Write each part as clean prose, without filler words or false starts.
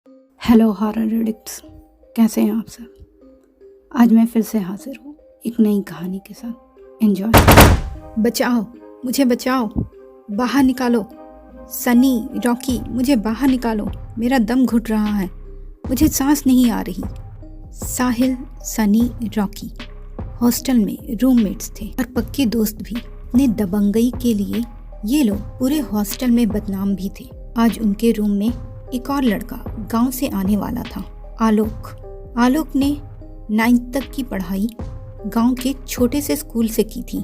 Hello horror addicts, कैसे हैं आप सब। आज मैं फिर से हाजिर हूँ एक नई कहानी के साथ। एंजॉय। बचाओ, मुझे बचाओ, बाहर निकालो। सनी, रॉकी, मुझे बाहर निकालो, मेरा दम घुट रहा है, मुझे सांस नहीं आ रही। साहिल, सनी, रॉकी हॉस्टल में रूममेट्स थे और पक्के दोस्त भी। अपने दबंगई के लिए ये लोग पूरे हॉस्टल में बदनाम भी थे। आज उनके रूम में एक और लड़का गांव से आने वाला था, आलोक ने 9th तक की पढ़ाई गांव के छोटे से स्कूल से की थी,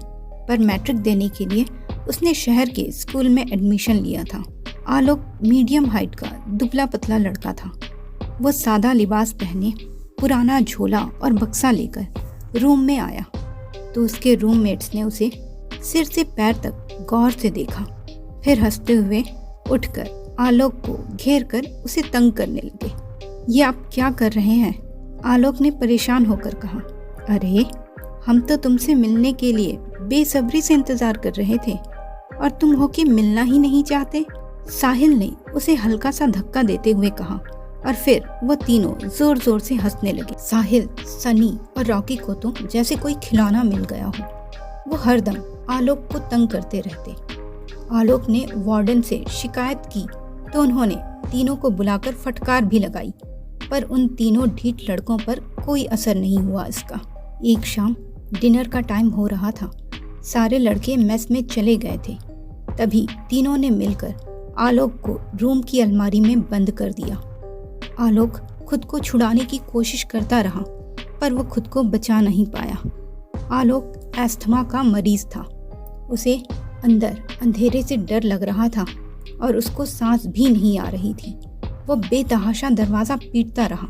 पर मैट्रिक देने के लिए उसने शहर के स्कूल में एडमिशन लिया था। आलोक मीडियम हाइट का दुबला पतला लड़का था। वो सादा लिबास पहने पुराना झोला और बक्सा लेकर रूम में आया तो उसके रूममेट्स ने उसे सिर से पैर तक गौर से देखा, फिर हंसते हुए उठकर आलोक को घेर कर उसे तंग करने लगे। ये आप क्या कर रहे हैं? आलोक ने परेशान होकर कहा। अरे, हम तो तुमसे मिलने के लिए बेसब्री से इंतजार कर रहे थे और तुम हो कि मिलना ही नहीं चाहते। साहिल ने उसे हल्का सा धक्का देते हुए कहा और फिर वो तीनों जोर जोर से हंसने लगे। साहिल, सनी और रॉकी को तो जैसे कोई खिलौना मिल गया हो। वो हरदम आलोक को तंग करते रहते। आलोक ने वार्डन से शिकायत की तो उन्होंने तीनों को बुलाकर फटकार भी लगाई, पर उन तीनों ढीठ लड़कों पर कोई असर नहीं हुआ इसका। एक शाम डिनर का टाइम हो रहा था, सारे लड़के मेस में चले गए थे। तभी तीनों ने मिलकर आलोक को रूम की अलमारी में बंद कर दिया। आलोक खुद को छुड़ाने की कोशिश करता रहा, पर वो खुद को बचा नहीं पाया। आलोक एस्थमा का मरीज था। उसे अंदर अंधेरे से डर लग रहा था और उसको सांस भी नहीं आ रही थी। वो बेतहाशा दरवाज़ा पीटता रहा,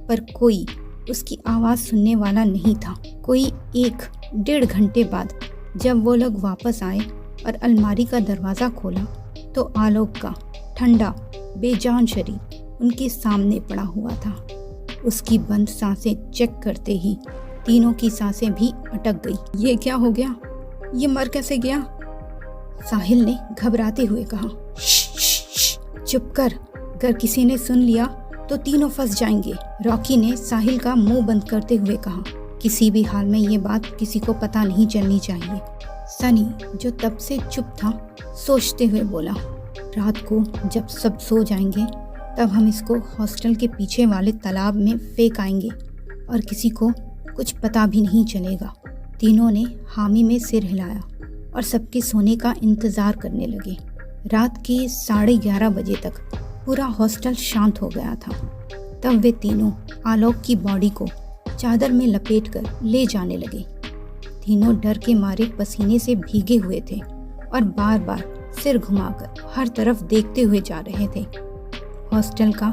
पर कोई उसकी आवाज़ सुनने वाला नहीं था। कोई 1-1.5 घंटे बाद जब वो लोग वापस आए और अलमारी का दरवाज़ा खोला तो आलोक का ठंडा बेजान शरीर उनके सामने पड़ा हुआ था। उसकी बंद सांसें चेक करते ही तीनों की सांसें भी अटक गई। ये क्या हो गया? ये मर कैसे गया? साहिल ने घबराते हुए कहा। चुप कर, अगर किसी ने सुन लिया तो तीनों फंस जाएंगे। रॉकी ने साहिल का मुंह बंद करते हुए कहा। किसी भी हाल में ये बात किसी को पता नहीं चलनी चाहिए। सनी, जो तब से चुप था, सोचते हुए बोला, रात को जब सब सो जाएंगे तब हम इसको हॉस्टल के पीछे वाले तालाब में फेंक आएंगे और किसी को कुछ पता भी नहीं चलेगा। तीनों ने हामी में सिर हिलाया और सबके सोने का इंतज़ार करने लगे। रात के 11:30 बजे तक पूरा हॉस्टल शांत हो गया था। तब वे तीनों आलोक की बॉडी को चादर में लपेटकर ले जाने लगे। तीनों डर के मारे पसीने से भीगे हुए थे और बार बार सिर घुमाकर हर तरफ देखते हुए जा रहे थे। हॉस्टल का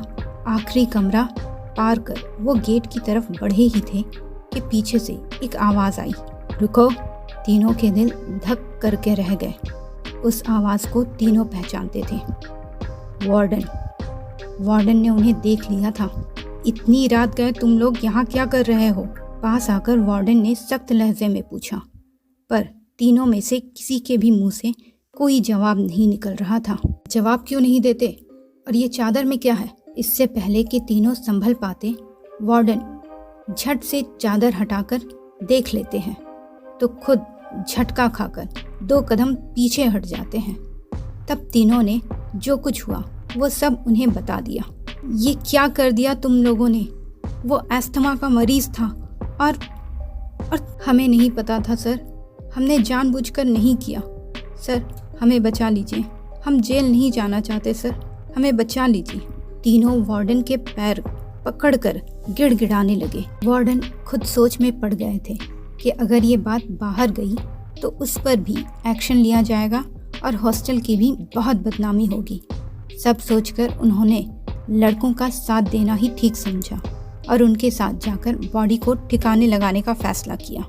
आखिरी कमरा पार कर वो गेट की तरफ बढ़े ही थे कि पीछे से एक आवाज़ आई, रुको। तीनों के दिल धक करके रह गए। उस आवाज़ को तीनों पहचानते थे। वार्डन ने उन्हें देख लिया था। इतनी रात गए तुम लोग यहाँ क्या कर रहे हो? पास आकर वार्डन ने सख्त लहजे में पूछा, पर तीनों में से किसी के भी मुंह से कोई जवाब नहीं निकल रहा था। जवाब क्यों नहीं देते? और ये चादर में क्या है? इससे पहले कि तीनों संभल पाते, वार्डन झट से चादर हटाकर देख लेते हैं तो खुद झटका खाकर 2 कदम पीछे हट जाते हैं। तब तीनों ने जो कुछ हुआ वो सब उन्हें बता दिया। ये क्या कर दिया तुम लोगों ने? वो एस्थमा का मरीज था और हमें नहीं पता था सर, हमने जानबूझकर नहीं किया। सर, हमें बचा लीजिए, हम जेल नहीं जाना चाहते सर, हमें बचा लीजिए। तीनों वार्डन के पैर पकड़कर गिड़गिड़ाने लगे। वार्डन खुद सोच में पड़ गए थे कि अगर ये बात बाहर गई तो उस पर भी एक्शन लिया जाएगा और हॉस्टल की भी बहुत बदनामी होगी। सब सोचकर उन्होंने लड़कों का साथ देना ही ठीक समझा और उनके साथ जाकर बॉडी को ठिकाने लगाने का फैसला किया।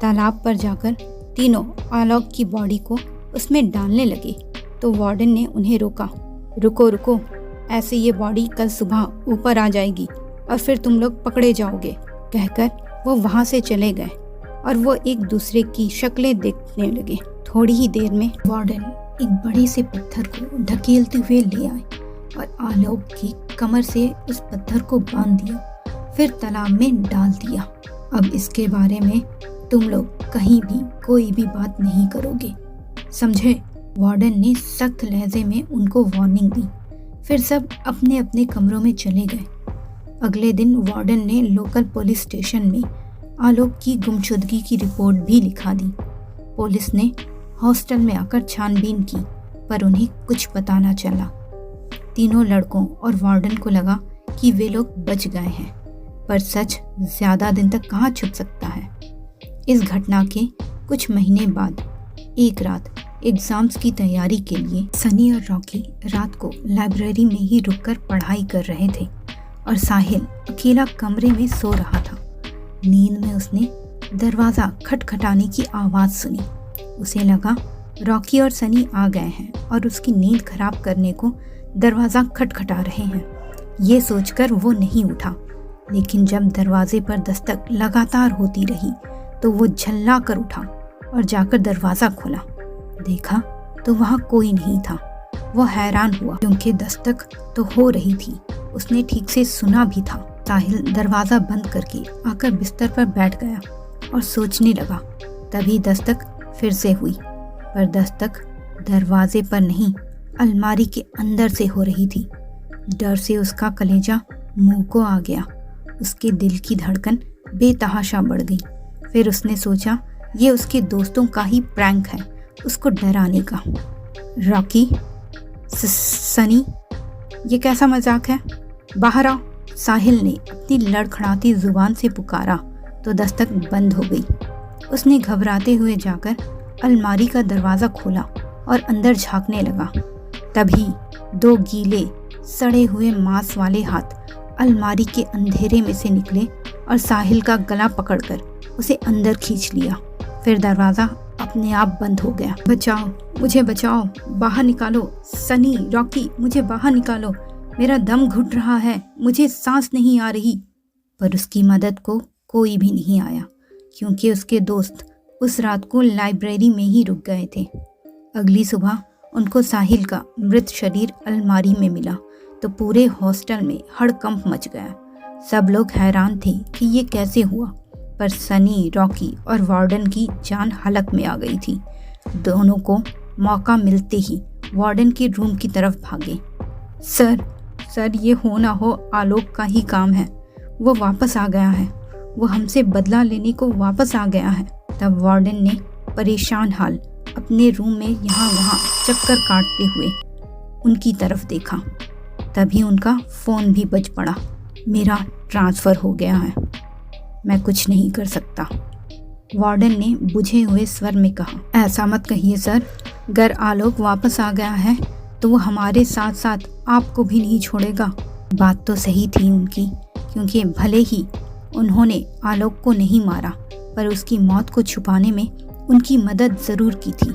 तालाब पर जाकर तीनों आलोक की बॉडी को उसमें डालने लगे तो वार्डन ने उन्हें रोका। रुको, ऐसे ये बॉडी कल सुबह ऊपर आ जाएगी और फिर तुम लोग पकड़े जाओगे, कहकर वो वहाँ से चले गए और वो एक दूसरे की शक्लें देखने लगे। थोड़ी ही देर में वार्डन एक बड़े से पत्थर को ढकेलते हुए ले आए और आलोक के कमर से उस पत्थर को बांध दिया, फिर तालाब में डाल दिया। अब इसके बारे में तुम लोग कहीं भी कोई भी बात नहीं करोगे, समझे? वार्डन ने सख्त लहजे में उनको वार्निंग दी। फिर सब अपने अपने कमरों में चले गए। अगले दिन वार्डन ने लोकल पुलिस स्टेशन में आलोक की गुमशुदगी की रिपोर्ट भी लिखा दी। पुलिस ने हॉस्टल में आकर छानबीन की, पर उन्हें कुछ पता न चला। तीनों लड़कों और वार्डन को लगा कि वे लोग बच गए हैं, पर सच ज्यादा दिन तक कहाँ छुप सकता है। इस घटना के कुछ महीने बाद एक रात एग्जाम्स की तैयारी के लिए सनी और रॉकी रात को लाइब्रेरी में ही रुककर पढ़ाई कर रहे थे और साहिल अकेला कमरे में सो रहा था। नींद में उसने दरवाज़ा खटखटाने की आवाज़ सुनी। उसे लगा रॉकी और सनी आ गए हैं और उसकी नींद खराब करने को दरवाज़ा खटखटा रहे हैं। ये सोचकर वो नहीं उठा, लेकिन जब दरवाजे पर दस्तक लगातार होती रही तो वो झल्ला कर उठा और जाकर दरवाज़ा खोला। देखा तो वहाँ कोई नहीं था। वो हैरान हुआ क्योंकि दस्तक तो हो रही थी, उसने ठीक से सुना भी था। साहिल दरवाज़ा बंद करके आकर बिस्तर पर बैठ गया और सोचने लगा। तभी दस्तक फिर से हुई, पर दस्तक दरवाजे पर नहीं, अलमारी के अंदर से हो रही थी। डर से उसका कलेजा मुंह को आ गया। उसके दिल की धड़कन बेतहाशा बढ़ गई। फिर उसने सोचा ये उसके दोस्तों का ही प्रैंक है, उसको डराने का। रॉकी, सनी, ये कैसा मजाक है? बाहर आओ, साहिल ने अपनी लड़खड़ाती जुबान से पुकारा तो दस्तक बंद हो गई। उसने घबराते हुए जाकर अलमारी का दरवाज़ा खोला और अंदर झांकने लगा। तभी दो गीले सड़े हुए मांस वाले हाथ अलमारी के अंधेरे में से निकले और साहिल का गला पकड़कर उसे अंदर खींच लिया। फिर दरवाज़ा अपने आप बंद हो गया। बचाओ, मुझे बचाओ, बाहर निकालो, सनी, रॉकी, मुझे बाहर निकालो, मेरा दम घुट रहा है, मुझे सांस नहीं आ रही। पर उसकी मदद को कोई भी नहीं आया, क्योंकि उसके दोस्त उस रात को लाइब्रेरी में ही रुक गए थे। अगली सुबह उनको साहिल का मृत शरीर अलमारी में मिला तो पूरे हॉस्टल में हड़कंप मच गया। सब लोग हैरान थे कि ये कैसे हुआ, पर सनी, रॉकी और वार्डन की जान हलक में आ गई थी। दोनों को मौका मिलते ही वार्डन के रूम की तरफ भागे। सर, ये हो ना हो आलोक का ही काम है। वो वापस आ गया है, वो हमसे बदला लेने को वापस आ गया है। तब वार्डन ने परेशान हाल अपने रूम में यहाँ वहाँ चक्कर काटते हुए उनकी तरफ देखा। तभी उनका फ़ोन भी बज पड़ा। मेरा ट्रांसफ़र हो गया है, मैं कुछ नहीं कर सकता, वार्डन ने बुझे हुए स्वर में कहा। ऐसा मत कहिए सर, अगर आलोक वापस आ गया है तो वो हमारे साथ साथ आपको भी नहीं छोड़ेगा। बात तो सही थी उनकी, क्योंकि भले ही उन्होंने आलोक को नहीं मारा, पर उसकी मौत को छुपाने में उनकी मदद ज़रूर की थी।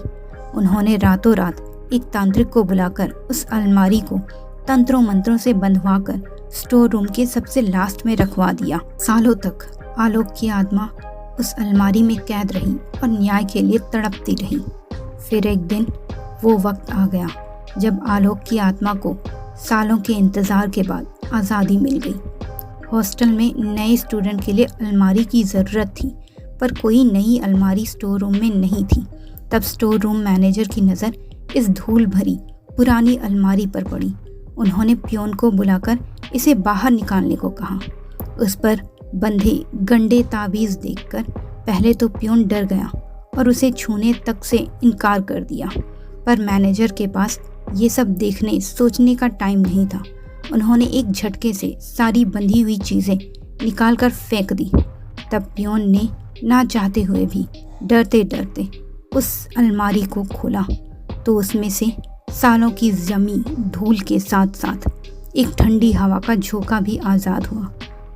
उन्होंने रातों रात एक तांत्रिक को बुलाकर उस अलमारी को तंत्रों मंत्रों से बंधवाकर स्टोर रूम के सबसे लास्ट में रखवा दिया। सालों तक आलोक की आत्मा उस अलमारी में कैद रही और न्याय के लिए तड़पती रही। फिर एक दिन वो वक्त आ गया जब आलोक की आत्मा को सालों के इंतज़ार के बाद आज़ादी मिल गई। हॉस्टल में नए स्टूडेंट के लिए अलमारी की ज़रूरत थी, पर कोई नई अलमारी स्टोर रूम में नहीं थी। तब स्टोर रूम मैनेजर की नज़र इस धूल भरी पुरानी अलमारी पर पड़ी। उन्होंने पियोन को बुलाकर इसे बाहर निकालने को कहा। उस पर बंधे गंदे ताबीज़ देखकर पहले तो पियोन डर गया और उसे छूने तक से इनकार कर दिया, पर मैनेजर के पास ये सब देखने सोचने का टाइम नहीं था। उन्होंने एक झटके से सारी बंधी हुई चीज़ें निकालकर फेंक दी। तब पियोन ने ना चाहते हुए भी डरते डरते उस अलमारी को खोला तो उसमें से सालों की जमी धूल के साथ साथ एक ठंडी हवा का झोंका भी आज़ाद हुआ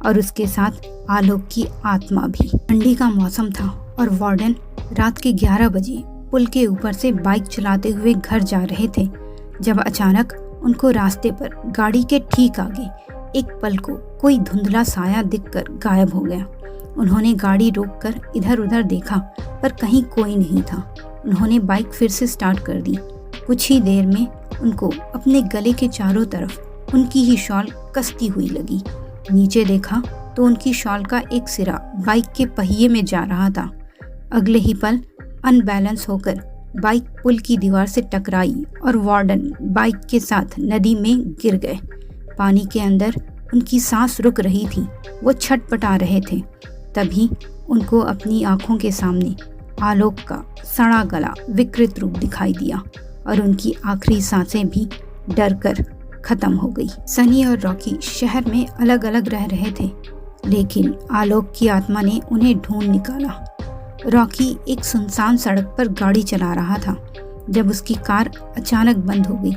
और उसके साथ आलोक की आत्मा भी। ठंडी का मौसम था और वार्डन रात के 11 बजे पुल के ऊपर से बाइक चलाते हुए घर जा रहे थे, जब अचानक उनको रास्ते पर गाड़ी के ठीक आगे एक पल को कोई धुंधला साया दिखकर गायब हो गया। उन्होंने गाड़ी रोककर इधर उधर देखा, पर कहीं कोई नहीं था। उन्होंने बाइक फिर से स्टार्ट कर दी। कुछ ही देर में उनको अपने गले के चारों तरफ उनकी ही शॉल कसती हुई लगी। नीचे देखा तो उनकी शॉल का एक सिरा बाइक के पहिए में जा रहा था। अगले ही पल अनबैलेंस होकर बाइक पुल की दीवार से टकराई और वार्डन बाइक के साथ नदी में गिर गए। पानी के अंदर उनकी सांस रुक रही थी, वो छटपटा रहे थे। तभी उनको अपनी आंखों के सामने आलोक का सड़ा गला विकृत रूप दिखाई दिया और उनकी आखिरी सांसें भी डर कर खत्म हो गई। सनी और रॉकी शहर में अलग अलग रह रहे थे, लेकिन आलोक की आत्मा ने उन्हें ढूंढ निकाला। रॉकी एक सुनसान सड़क पर गाड़ी चला रहा था जब उसकी कार अचानक बंद हो गई।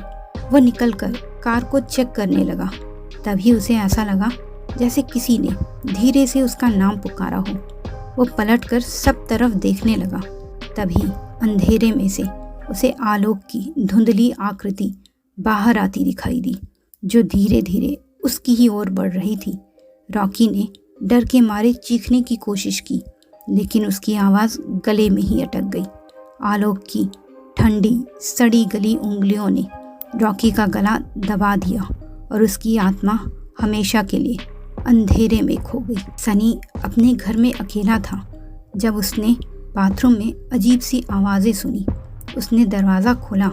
वो निकलकर कार को चेक करने लगा। तभी उसे ऐसा लगा जैसे किसी ने धीरे से उसका नाम पुकारा हो। वो पलटकर सब तरफ देखने लगा। तभी अंधेरे में से उसे आलोक की धुंधली आकृति बाहर आती दिखाई दी, जो धीरे धीरे उसकी ही ओर बढ़ रही थी। रॉकी ने डर के मारे चीखने की कोशिश की, लेकिन उसकी आवाज़ गले में ही अटक गई। आलोक की ठंडी सड़ी गली उंगलियों ने रॉकी का गला दबा दिया और उसकी आत्मा हमेशा के लिए अंधेरे में खो गई। सनी अपने घर में अकेला था जब उसने बाथरूम में अजीब सी आवाज़ें सुनी। उसने दरवाज़ा खोला,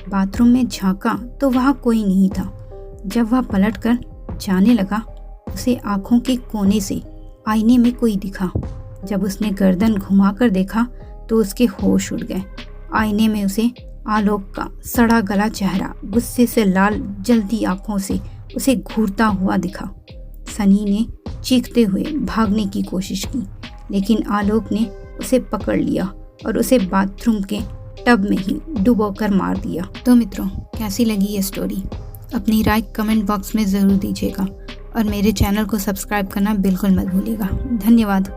बाथरूम में झांका तो वहाँ कोई नहीं था। जब वह पलटकर जाने लगा, उसे आंखों के कोने से आईने में कोई दिखा। जब उसने गर्दन घुमाकर देखा तो उसके होश उड़ गए। आईने में उसे आलोक का सड़ा गला चेहरा गुस्से से लाल जलती आंखों से उसे घूरता हुआ दिखा। सनी ने चीखते हुए भागने की कोशिश की, लेकिन आलोक ने उसे पकड़ लिया और उसे बाथरूम के टब में ही डुबोकर मार दिया। तो मित्रों, कैसी लगी ये स्टोरी? अपनी राय कमेंट बॉक्स में ज़रूर दीजिएगा और मेरे चैनल को सब्सक्राइब करना बिल्कुल मत भूलिएगा। धन्यवाद।